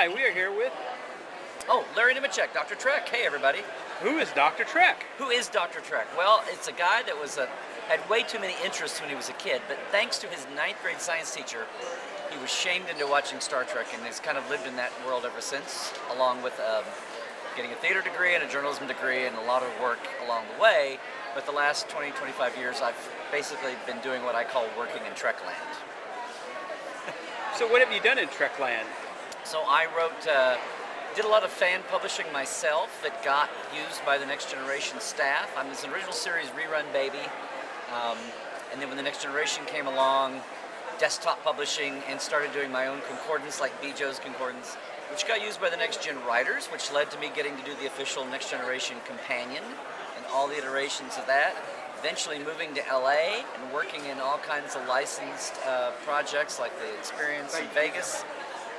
Hi, we are here with... Oh, Larry Nemecek, Dr. Trek. Hey, everybody. Who is Dr. Trek? Who is Dr. Trek? Well, it's a guy that had way too many interests when he was a kid, but thanks to his 9th grade science teacher, he was shamed into watching Star Trek and has kind of lived in that world ever since, along with getting a theater degree and a journalism degree and a lot of work along the way. But the last 20, 25 years, I've basically been doing what I call working in Trekland. So what have you done in Trekland? So I did a lot of fan publishing myself that got used by the Next Generation staff. I'm this original series rerun baby. And then when the Next Generation came along, desktop publishing, and started doing my own concordance like Bijo's Concordance, which got used by the Next Gen writers, which led to me getting to do the official Next Generation companion and all the iterations of that. Eventually moving to LA and working in all kinds of licensed projects like the Experience in Vegas,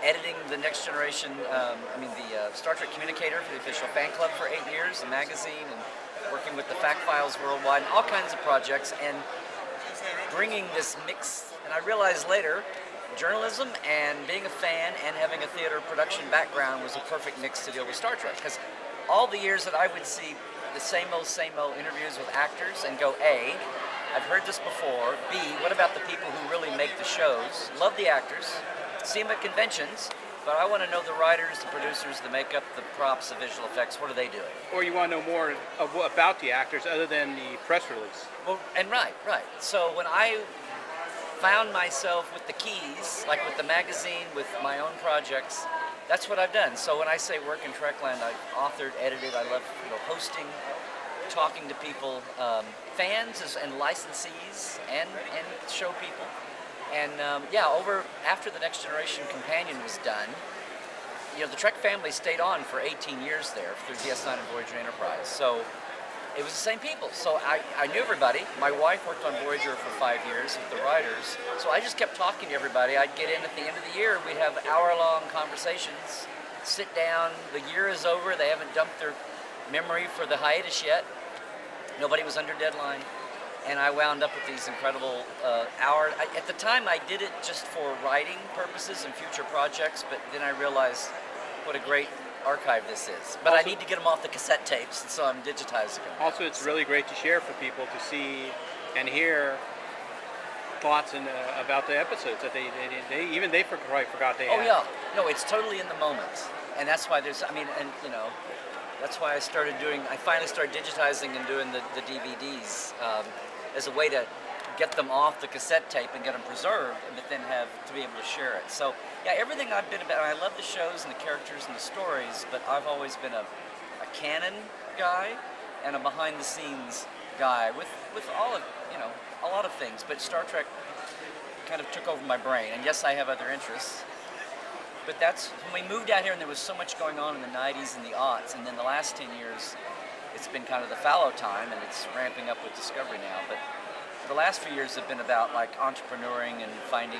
editing the Next Generation, the Star Trek Communicator for the official fan club for 8 years, the magazine, and working with the Fact Files worldwide, and all kinds of projects, and bringing this mix. And I realized later, journalism and being a fan and having a theater production background was a perfect mix to deal with Star Trek. Because all the years that I would see the same old interviews with actors and go, A, I've heard this before, B, what about the people who really make the shows? Love the actors, see them at conventions, but I want to know the writers, the producers, the makeup, the props, the visual effects, what are they doing? Or you want to know more about the actors other than the press release. Well, and right. So when I found myself with the keys, like with the magazine, with my own projects, that's what I've done. So when I say work in Trekland, I've authored, edited, I love hosting, talking to people, fans and licensees, and show people. And after the Next Generation companion was done, the Trek family stayed on for 18 years there through DS9 and Voyager Enterprise. So it was the same people. So I knew everybody. My wife worked on Voyager for 5 years with the writers. So I just kept talking to everybody. I'd get in at the end of the year. We'd have hour-long conversations, sit down. The year is over. They haven't dumped their memory for the hiatus yet. Nobody was under deadline. And I wound up with these incredible hours. At the time, I did it just for writing purposes and future projects, but then I realized what a great archive this is. But also, I need to get them off the cassette tapes, and so I'm digitizing them. Also, it's really great to share for people to see and hear thoughts about the episodes that they probably forgot they had. Oh yeah, no, it's totally in the moment, and that's why that's why I finally started digitizing and doing the DVDs as a way to get them off the cassette tape and get them preserved, but then have to be able to share it. So yeah, everything I've been about, I love the shows and the characters and the stories, but I've always been a canon guy and a behind the scenes guy with all of, a lot of things, but Star Trek kind of took over my brain. And yes, I have other interests, but that's when we moved out here and there was so much going on in the 90s and the aughts, and then the last 10 years it's been kind of the fallow time, and it's ramping up with Discovery now. But the last few years have been about like entrepreneuring and finding,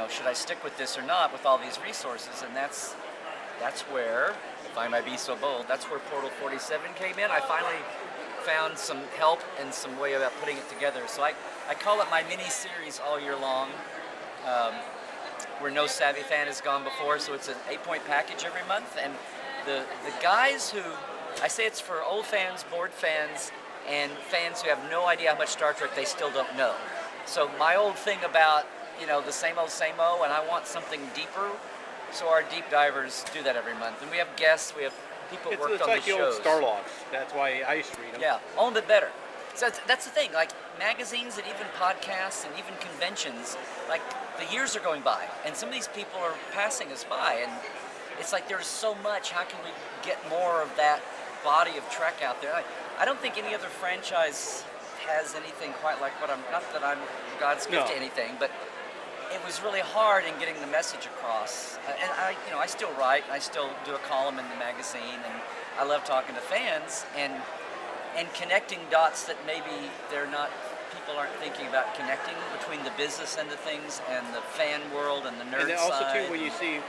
should I stick with this or not with all these resources? And that's where, if I might be so bold, that's where Portal 47 came in. I finally found some help and some way about putting it together. So I call it my mini-series all year long, where no savvy fan has gone before. So it's an 8-point package every month. And the guys who, I say it's for old fans, bored fans, and fans who have no idea how much Star Trek they still don't know. So my old thing about, the same old, and I want something deeper, so our deep divers do that every month. And we have guests, we have people who worked on the shows. It's like the old Star Logs. That's why I used to read them. Yeah, all a bit better. So that's the thing, like magazines and even podcasts and even conventions, like the years are going by, and some of these people are passing us by, and it's like there's so much, how can we get more of that body of Trek out there? I don't think any other franchise has anything quite like what not that I'm God's gift to anything, but it was really hard in getting the message across. And I still write, and I still do a column in the magazine, and I love talking to fans and connecting dots that maybe people aren't thinking about connecting between the business end of things and the fan world and the nerd side. And then also too, when you see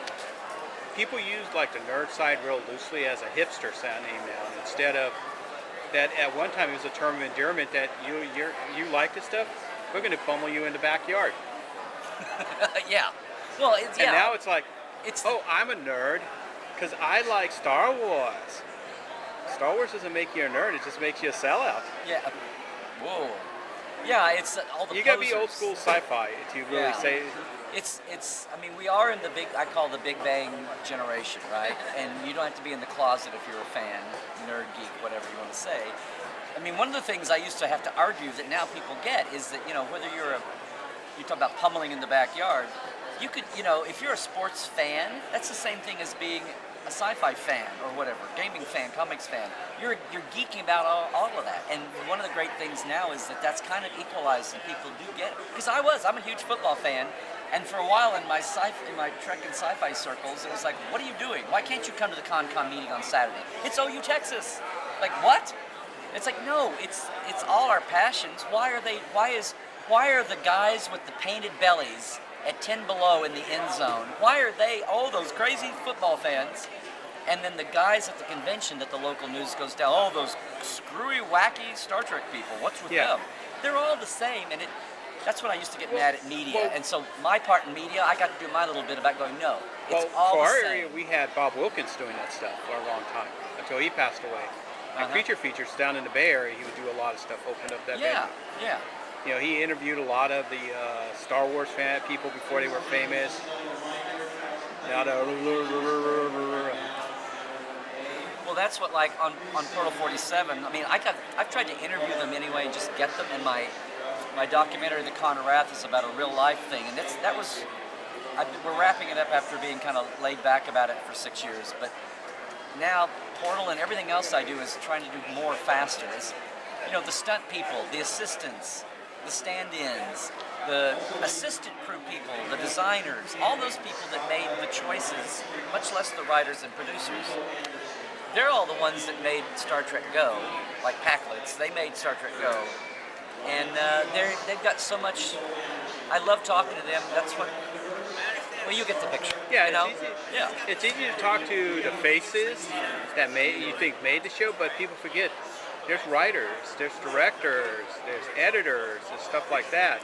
people use like the nerd side real loosely as a hipster sound name now, instead of that at one time it was a term of endearment that you like this stuff, we're going to pummel you in the backyard. Yeah. Well, And now it's like, it's Oh, I'm a nerd because I like Star Wars. Star Wars doesn't make you a nerd; it just makes you a sellout. yeah. Whoa. Yeah, it's all the You gotta be old posers. school sci-fi to really Yeah. say. It's. I mean, we are in the big. I call the Big Bang generation, right? And you don't have to be in the closet if you're a fan, nerd, geek, whatever you want to say. I mean, one of the things I used to have to argue that now people get is that whether you talk about pummeling in the backyard, you could if you're a sports fan, that's the same thing as being a sci-fi fan or whatever, gaming fan, comics fan. You're geeking about all of that. And one of the great things now is that that's kind of equalized and people do get it. Because I'm a huge football fan. And for a while in my Trek and sci-fi circles, it was like, what are you doing? Why can't you come to the ConCom meeting on Saturday? It's OU Texas. Like, what? It's like, no, it's all our passions. Why are the guys with the painted bellies at 10 below in the end zone? Why are they those crazy football fans? And then the guys at the convention that the local news goes down, those screwy, wacky Star Trek people. What's with them? They're all the same, and that's when I used to get mad at media. And so my part in media, I got to do my little bit about going, no, it's all for the our same. area, we had Bob Wilkins doing that stuff for a long time until he passed away. And Creature Features down in the Bay Area, he would do a lot of stuff, opened up that venue. Yeah. He interviewed a lot of the Star Wars fan people before they were famous. Well, that's what, like, on Portal 47, I mean, I've tried to interview them anyway and just get them, and my documentary, The Con of Wrath, is about a real life thing, and we're wrapping it up after being kind of laid back about it for 6 years, but now Portal and everything else I do is trying to do more faster. It's, the stunt people, the assistants, the stand-ins, the assistant crew people, the designers, all those people that made the choices, much less the writers and producers. They're all the ones that made Star Trek go, like Packlets. They made Star Trek go, and they've got so much. I love talking to them. That's what. Well, you get the picture. Yeah, It's easy. Yeah, it's easy to talk to the faces that you think made the show, but people forget. There's writers, there's directors, there's editors, and stuff like that.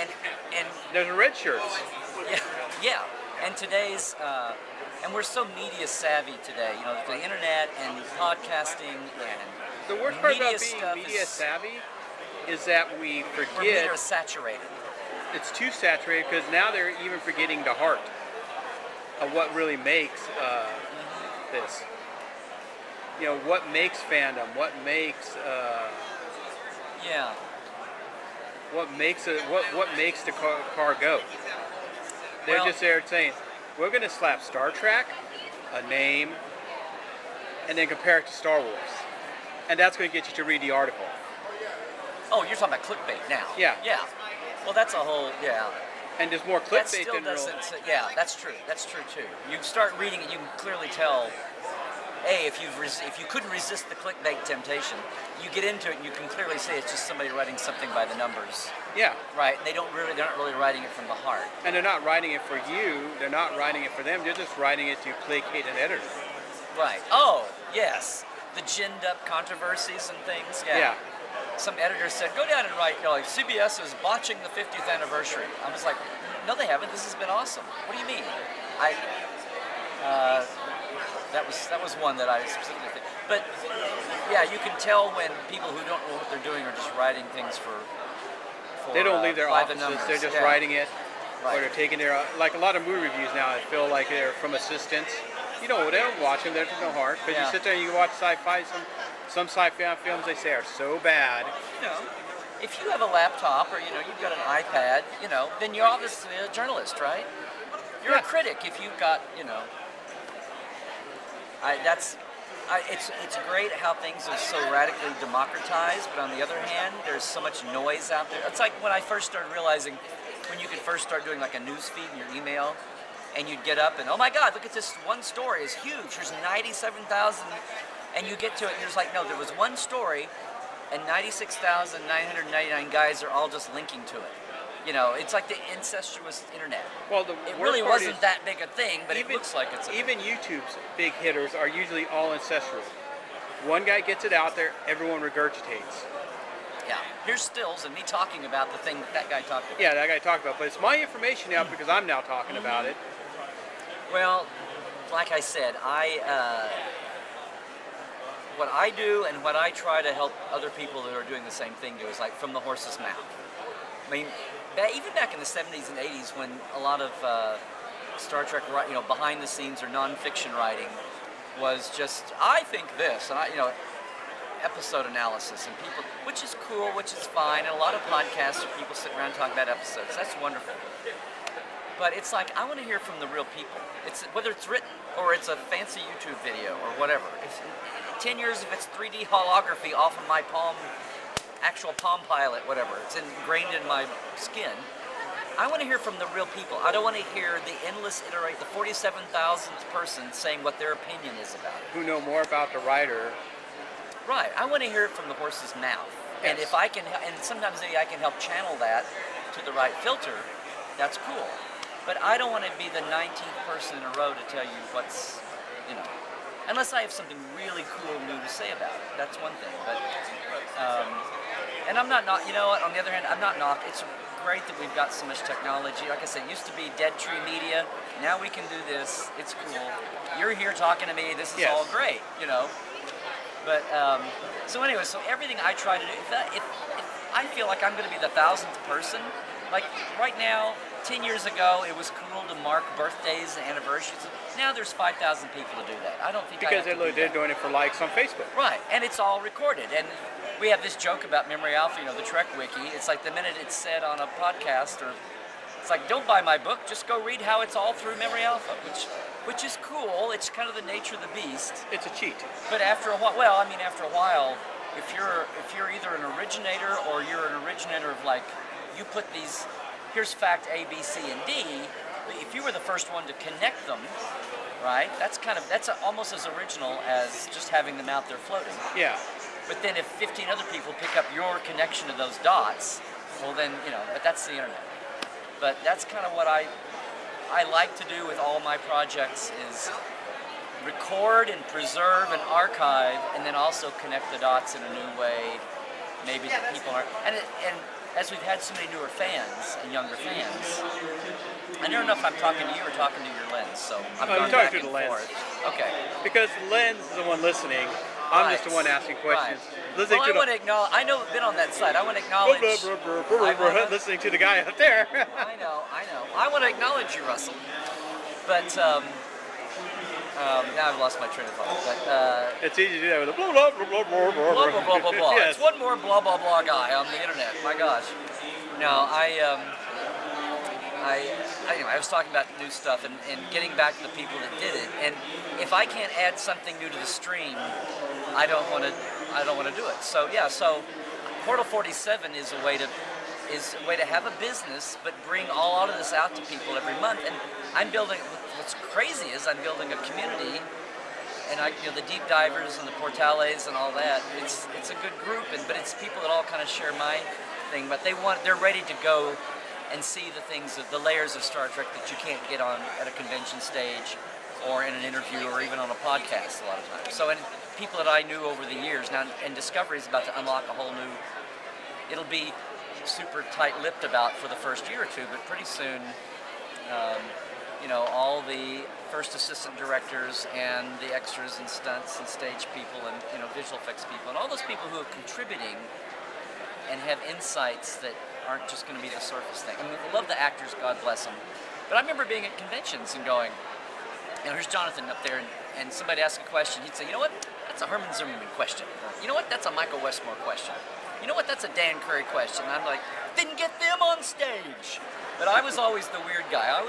And there's red shirts. Yeah. And today's and we're so media savvy today. The internet and podcasting and the worst part media about being media savvy is that we forget. We're media saturated. It's too saturated because now they're even forgetting the heart of what really makes this. What makes fandom? What makes what makes the car go? They're just there saying, we're going to slap Star Trek, a name, and then compare it to Star Wars, and that's going to get you to read the article. Oh, you're talking about clickbait now. Yeah. Well, that's a whole And there's more clickbait than real. Yeah, that's true. That's true too. You start reading it, you can clearly tell. If you couldn't resist the clickbait temptation, you get into it and you can clearly see it's just somebody writing something by the numbers. Yeah. Right. They're not really writing it from the heart. And they're not writing it for you. They're not writing it for them. They're just writing it to placate an editor. Right. Oh, yes. The ginned up controversies and things. Yeah. Some editor said, go down and write, CBS is botching the 50th anniversary. I was like, no, they haven't. This has been awesome. What do you mean? That was one that I specifically think. But yeah, you can tell when people who don't know what they're doing are just writing things for they don't leave their offices. They're just writing it, or they're taking their like a lot of movie reviews now. I feel like they're from assistants. They don't watch them. There's no heart because you sit there and you watch sci-fi. Some sci-fi films they say are so bad. If you have a laptop or you've got an iPad, then you're obviously a journalist, right? You're a critic if you've got It's great how things are so radically democratized, but on the other hand, there's so much noise out there. It's like when I first started realizing, when you could first start doing like a news feed in your email, and you'd get up and, oh my God, look at this one story, it's huge, there's 97,000, and you get to it and there's like, no, there was one story, and 96,999 guys are all just linking to it. It's like the incestuous internet. Well, it really wasn't that big a thing, but it looks like it's a even YouTube's big hitters are usually all incestuous. One guy gets it out there, everyone regurgitates. Yeah. Here's stills and me talking about the thing that guy talked about. Yeah, that guy talked about. But it's my information now because I'm now talking about it. Well, like I said, what I do and what I try to help other people who are doing the same thing do is like from the horse's mouth. I mean, even back in the 70s and 80s when a lot of Star Trek, behind the scenes or non-fiction writing was just, I think this, and episode analysis and people, which is cool, which is fine, and a lot of podcasts or people sit around talking about episodes. That's wonderful. But it's like, I want to hear from the real people. It's whether it's written or it's a fancy YouTube video or whatever. It's 10 years if it's 3D holography off of my actual Palm Pilot, whatever. It's ingrained in my skin. I want to hear from the real people. I don't want to hear the endless the 47,000th person saying what their opinion is about it. Who know more about the writer. Right. I want to hear it from the horse's mouth. Yes. And if I can, and sometimes maybe I can help channel that to the right filter, that's cool. But I don't want to be the 19th person in a row to tell you what's, unless I have something really cool new to say about it. That's one thing. But, and I'm not, on the other hand, I'm not It's great that we've got so much technology. Like I said, it used to be dead tree media. Now we can do this. It's cool. You're here talking to me. This is all great, But, so anyway, so everything I try to do, if I feel like I'm going to be the 1000th person, like right now, 10 years ago, it was cool to mark birthdays and anniversaries. Now there's 5,000 people to do that. I don't think because they're doing it for likes on Facebook. Right, and it's all recorded. And we have this joke about Memory Alpha, the Trek Wiki. It's like the minute it's said on a podcast, or it's like, don't buy my book, just go read how it's all through Memory Alpha, which is cool. It's kind of the nature of the beast. It's a cheat. But after a while, if you're either an originator or you're an originator of like, you put these, here's fact A, B, C, and D. If you were the first one to connect them, right? That's almost as original as just having them out there floating. Yeah. But then if 15 other people pick up your connection to those dots, well then, but that's the internet. But that's kind of what I like to do with all my projects is record and preserve and archive, and then also connect the dots in a new way. Maybe that people are, and as we've had so many newer fans and younger fans, I don't know if I'm talking to you or talking to your lens, so I'm going back and forth. Okay. Because the lens is the one listening. I'm just the one asking questions. Right. Well, I want to acknowledge, I know I've been on that side. I want to acknowledge. Listening to the guy up there. I know. I want to acknowledge you, Russell. But, now I've lost my train of thought. But, it's easy to do that with a blah, blah, blah, blah, blah, blah, blah, blah, blah, blah, blah. Yes. It's one more blah, blah, blah guy on the internet. My gosh. No, I was talking about new stuff and getting back to the people that did it. And if I can't add something new to the stream, I don't want to do it. So yeah, so Portal 47 is a way to have a business, but bring all of this out to people every month. And I'm building. What's crazy is I'm building a community, and the deep divers and the portales and all that. It's a good group, but it's people that all kind of share my thing. But they're ready to go and see the things, the layers of Star Trek that you can't get on at a convention stage or in an interview or even on a podcast a lot of times. So, and people that I knew over the years now, and Discovery is about to unlock a whole new, it'll be super tight-lipped about for the first year or two, but pretty soon, all the first assistant directors and the extras and stunts and stage people and, visual effects people and all those people who are contributing and have insights that aren't just going to be the surface thing. I mean, I love the actors, God bless them. But I remember being at conventions and going, here's Jonathan up there, and somebody asked a question. He'd say, you know what? That's a Herman Zimmerman question. You know what? That's a Michael Westmore question. You know what? That's a Dan Curry question. And I'm like, then get them on stage. But I was always the weird guy. I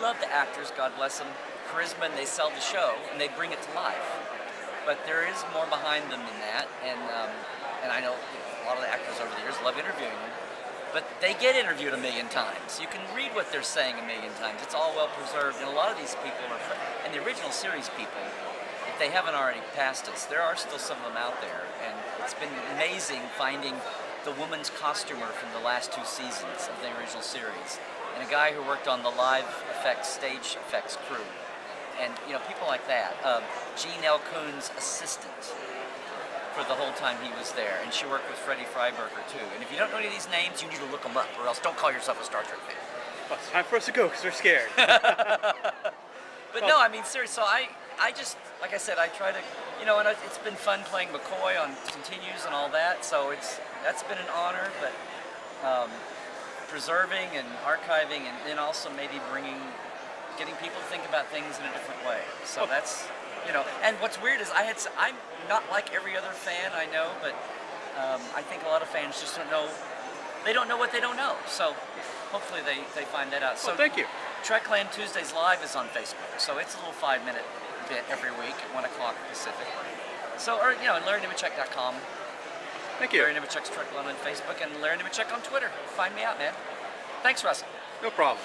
love the actors, God bless them, charisma, and they sell the show, and they bring it to life. But there is more behind them than that, and I know a lot of the actors over the years love interviewing them. But they get interviewed a million times. You can read what they're saying a million times. It's all well preserved. And a lot of these people and the original series people, if they haven't already passed us, there are still some of them out there. And it's been amazing finding the woman's costumer from the last 2 seasons of the original series. And a guy who worked on the live effects, stage effects crew. And, people like that. Gene L. Kuhn's assistant for the whole time he was there, and she worked with Freddie Freiberger too. And if you don't know any of these names, you need to look them up, or else don't call yourself a Star Trek fan. Well, it's time for us to go because we're scared. But no, I mean, seriously, so I just, like I said, I try to, you know, and it's been fun playing McCoy on Continues and all that, so that's been an honor, but preserving and archiving and then also maybe getting people to think about things in a different way. So that's, you know, and what's weird is I'm not like every other fan I know, but I think a lot of fans just don't know what they don't know. So hopefully they find that out. So thank you. Trekland Tuesdays Live is on Facebook, so it's a little 5-minute bit every week at 1 o'clock Pacific. So, or, you know, LarryNemecek.com. Thank you. Larry Nemecek's Trekland on Facebook and Larry Nemecek on Twitter. Find me out, man. Thanks, Russell. No problem.